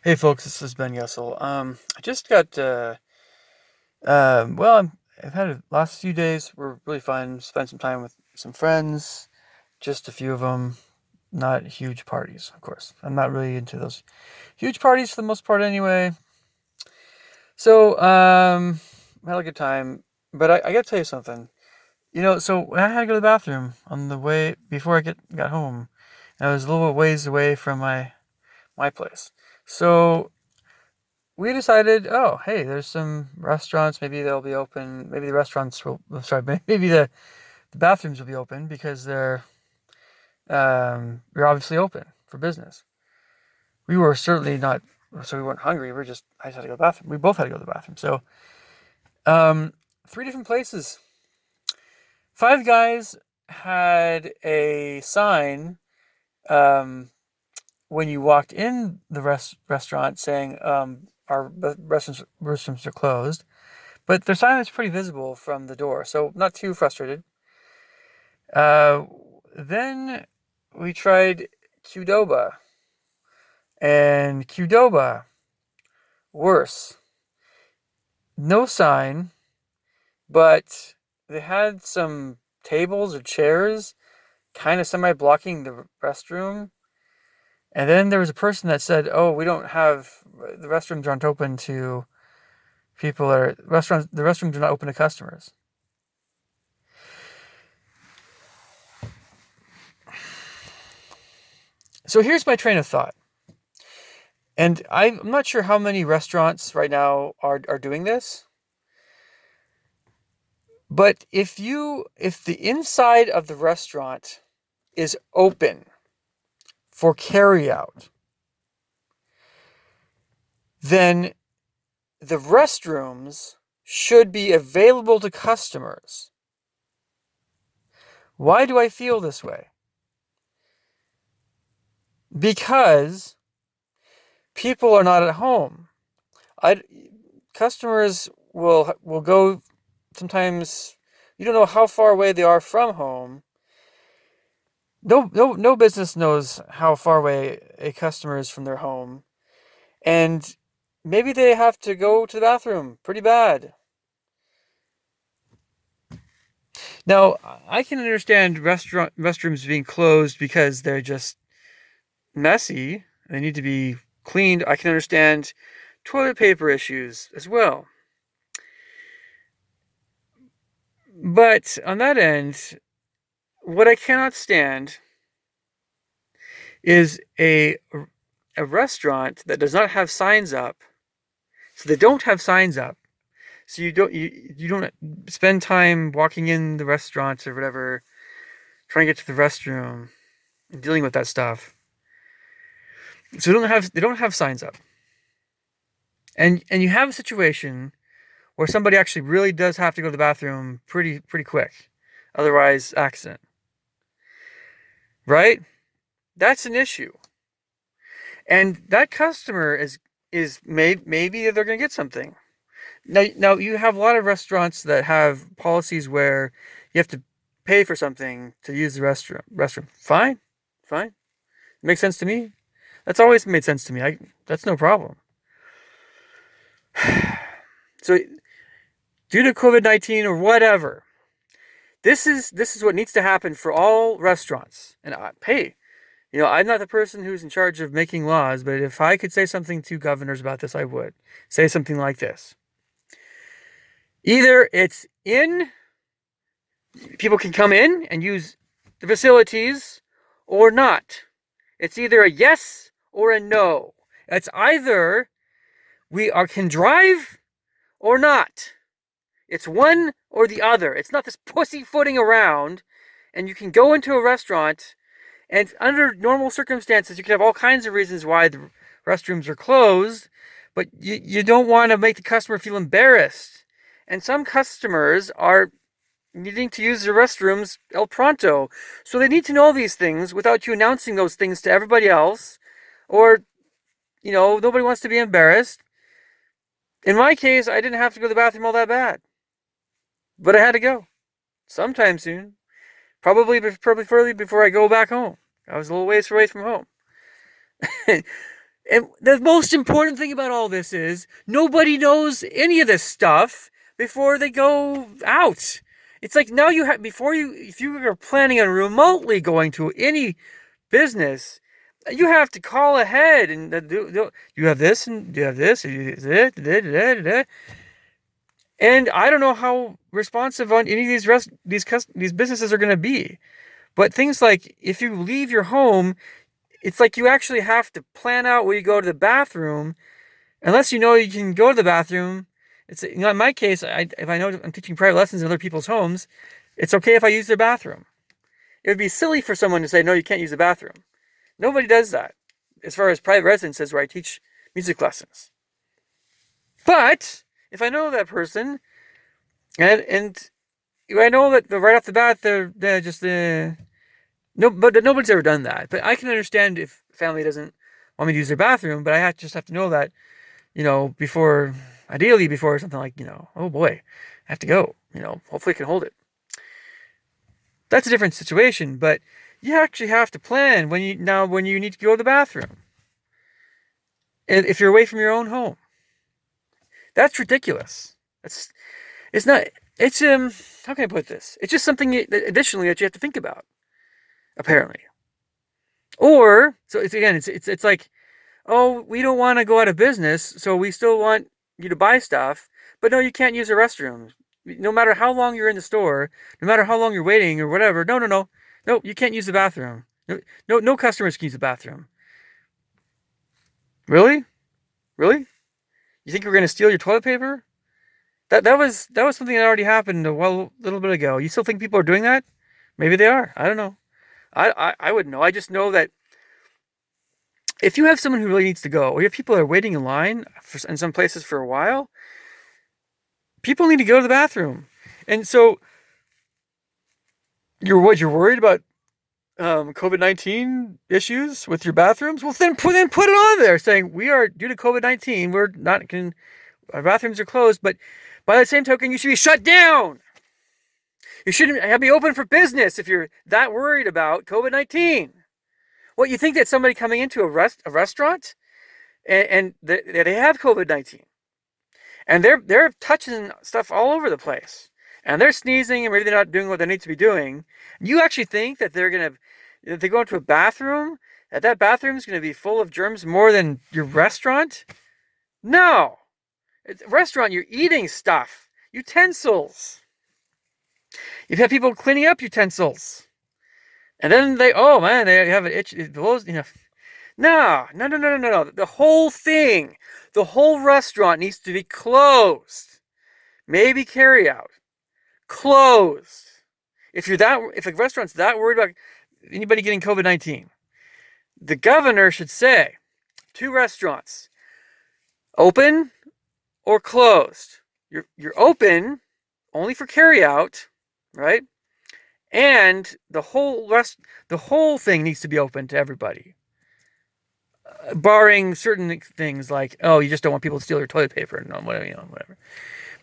Hey folks, this is Ben Yessel. I just got well, I've had a last few days were really fun. Spent some time with some friends, just a few of them. Not huge parties, of course. I'm not really into those huge parties for the most part, anyway. So I had a good time, but I gotta tell you something. So I had to go to the bathroom on the way before I got home. And I was a little ways away from my place. So we decided, oh, hey, there's some restaurants. Maybe they'll be open. Maybe the restaurants will. Sorry, maybe the bathrooms will be open because they're obviously open for business. We were certainly not, so we weren't hungry. I just had to go to the bathroom. We both had to go to the bathroom. So, um, three different places. Five Guys had a sign when you walked in the restaurant saying our restrooms are closed. But their sign is pretty visible from the door, so not too frustrated. Uh, then we tried Qdoba, and Qdoba, worse. No sign, but they had some tables or chairs kind of semi blocking the restroom. And then there was a person that said, "Oh, we don't have the restrooms aren't open to people that are restaurants. The restrooms are not open to customers." So here's my train of thought. And I'm not sure how many restaurants right now are doing this. But if the inside of the restaurant is open for carryout, then the restrooms should be available to customers. Why do I feel this way? Because people are not at home. I Customers will go sometimes. You don't know how far away they are from home. No business knows how far away a customer is from their home, and maybe they have to go to the bathroom pretty bad. Now, I can understand restrooms being closed because they're just messy. They need to be cleaned. I can understand toilet paper issues as well. But on that end, what I cannot stand is a restaurant that does not have signs up. So they don't have signs up. So you don't spend time walking in the restaurants or whatever, trying to get to the restroom and dealing with that stuff. So they don't have signs up. And you have a situation where somebody actually really does have to go to the bathroom pretty quick. Otherwise, accident. Right? That's an issue. And that customer is maybe they're going to get something. Now you have a lot of restaurants that have policies where you have to pay for something to use the restroom. Fine, fine, makes sense to me. That's always made sense to me. That's no problem. So due to COVID-19 or whatever, this is what needs to happen for all restaurants. And hey, I'm not the person who's in charge of making laws, but if I could say something to governors about this, I would say something like this. Either it's in people can come in and use the facilities or not. It's either a yes or a no. It's either can drive or not. It's one or the other. It's not this pussyfooting around. And you can go into a restaurant, and under normal circumstances, you can have all kinds of reasons why the restrooms are closed, but you don't want to make the customer feel embarrassed. And some customers are needing to use the restrooms el pronto. So they need to know these things without you announcing those things to everybody else. Or, nobody wants to be embarrassed. In my case, I didn't have to go to the bathroom all that bad. But I had to go. Sometime soon. Probably further before I go back home. I was a little ways away from home. And the most important thing about all this is nobody knows any of this stuff before they go out. It's like now you have, if you are planning on remotely going to any business, you have to call ahead and you have this and you have this. And I don't know how responsive on any of these businesses are going to be. But things like if you leave your home, it's like you actually have to plan out where you go to the bathroom, unless you know you can go to the bathroom. It's, in my case, if I know I'm teaching private lessons in other people's homes, it's okay if I use their bathroom. It would be silly for someone to say, no, you can't use the bathroom. Nobody does that as far as private residences where I teach music lessons. But if I know that person, and I know that right off the bat they're just no, but nobody's ever done that. But I can understand if family doesn't want me to use their bathroom, but I just have to know that, ideally before something like, oh boy, I have to go, hopefully I can hold it. That's a different situation, but you actually have to plan when you need to go to the bathroom. If you're away from your own home. That's ridiculous. How can I put this? It's just something additionally that you have to think about. Apparently. Or, so it's like, oh, we don't want to go out of business, so we still want you to buy stuff, but no, you can't use the restroom. No matter how long you're in the store, no matter how long you're waiting or whatever, no, you can't use the bathroom. No customers can use the bathroom. Really? Really? You think we're going to steal your toilet paper? That was something that already happened a little bit ago. You still think people are doing that? Maybe they are. I don't know. I wouldn't know. I just know that if you have someone who really needs to go, or you have people that are waiting in line in some places for a while, people need to go to the bathroom. And so you're worried about COVID-19 issues with your bathrooms? Well, then put it on there saying we are, due to COVID-19, our bathrooms are closed, but by the same token, you should be shut down. You shouldn't be open for business if you're that worried about COVID-19. What, you think that somebody coming into a restaurant and they have COVID-19 and they're touching stuff all over the place and they're sneezing and maybe they're not doing what they need to be doing. You actually think that if they go into a bathroom, that bathroom is going to be full of germs more than your restaurant? No. It's a restaurant, you're eating stuff. Utensils. You've had people cleaning up utensils. And then they have an itch. It blows, No. The whole thing, the whole restaurant needs to be closed. Maybe carry out. Closed. If a restaurant's that worried about anybody getting COVID-19, the governor should say to restaurants, open or closed. You're open only for carry out, right? And the whole thing needs to be open to everybody, barring certain things like, oh, you just don't want people to steal your toilet paper and whatever.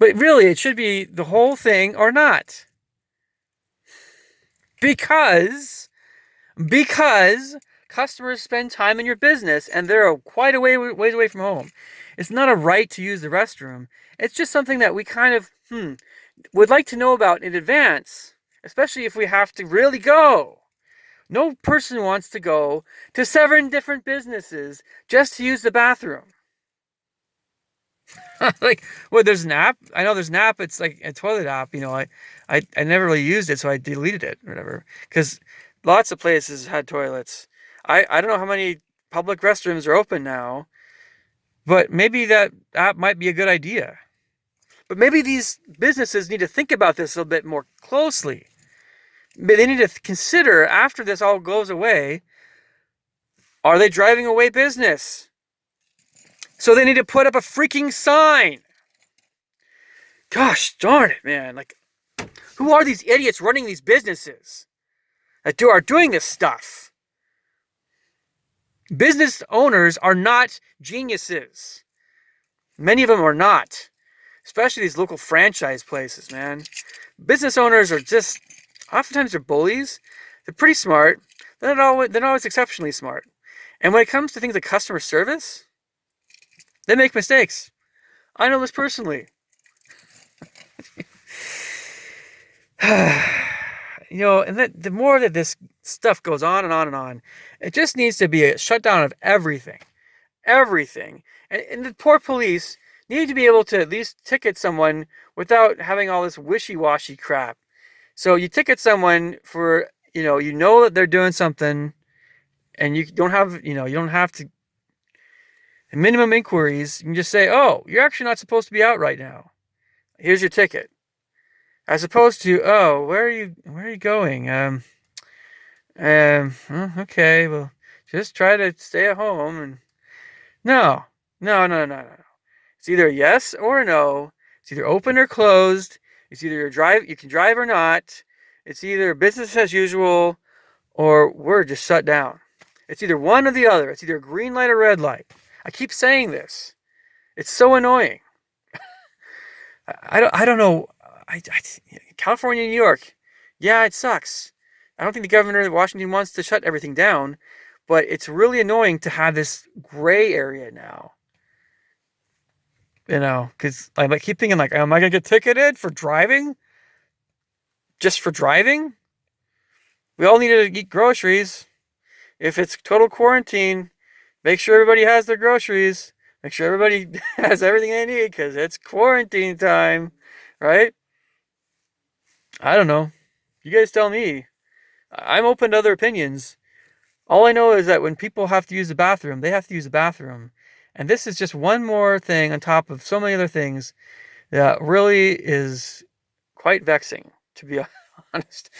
But really, it should be the whole thing or not, because customers spend time in your business and they're quite a ways away from home. It's not a right to use the restroom. It's just something that we kind of would like to know about in advance. Especially if we have to really go. No person wants to go to 7 different businesses just to use the bathroom. There's an app. I know there's an app. It's like a toilet app. I never really used it, so I deleted it or whatever. Because lots of places had toilets. I don't know how many public restrooms are open now, but maybe that app might be a good idea. But maybe these businesses need to think about this a little bit more closely. They need to consider, after this all goes away, are they driving away business? So they need to put up a freaking sign. Gosh darn it, man. Who are these idiots running these businesses that are doing this stuff? Business owners are not geniuses. Many of them are not. Especially these local franchise places, man. Business owners are oftentimes they're bullies. They're pretty smart. They're not always exceptionally smart. And when it comes to things like customer service, they make mistakes. I know this personally. And the more that this stuff goes on and on and on, it just needs to be a shutdown of everything. Everything. And the poor police need to be able to at least ticket someone without having all this wishy-washy crap. So you ticket someone for, you know that they're doing something, and you don't have to minimum inquiries. You can just say, oh, you're actually not supposed to be out right now. Here's your ticket. As opposed to, oh, where are you going? Okay, well, just try to stay at home. And no. It's either a yes or a no. It's either open or closed. It's either you can drive or not. It's either business as usual or we're just shut down. It's either one or the other. It's either a green light or red light. I keep saying this. It's so annoying. I don't know. California and New York, yeah, it sucks. I don't think the governor of Washington wants to shut everything down, but it's really annoying to have this gray area now. Because I keep thinking, like, am I going to get ticketed for driving? Just for driving? We all need to eat groceries. If it's total quarantine, make sure everybody has their groceries. Make sure everybody has everything they need because it's quarantine time, right? I don't know. You guys tell me. I'm open to other opinions. All I know is that when people have to use the bathroom, they have to use the bathroom. And this is just one more thing on top of so many other things that really is quite vexing, to be honest.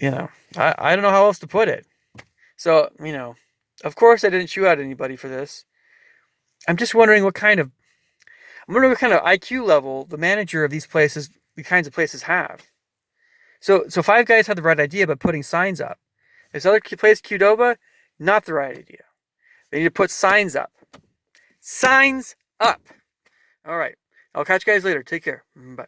I don't know how else to put it. So, of course I didn't chew out anybody for this. I'm just wondering what kind of IQ level the manager of these kinds of places have. So Five Guys had the right idea by putting signs up. This other place, Qdoba, not the right idea. They need to put signs up. Signs up. All right. I'll catch you guys later. Take care. Bye.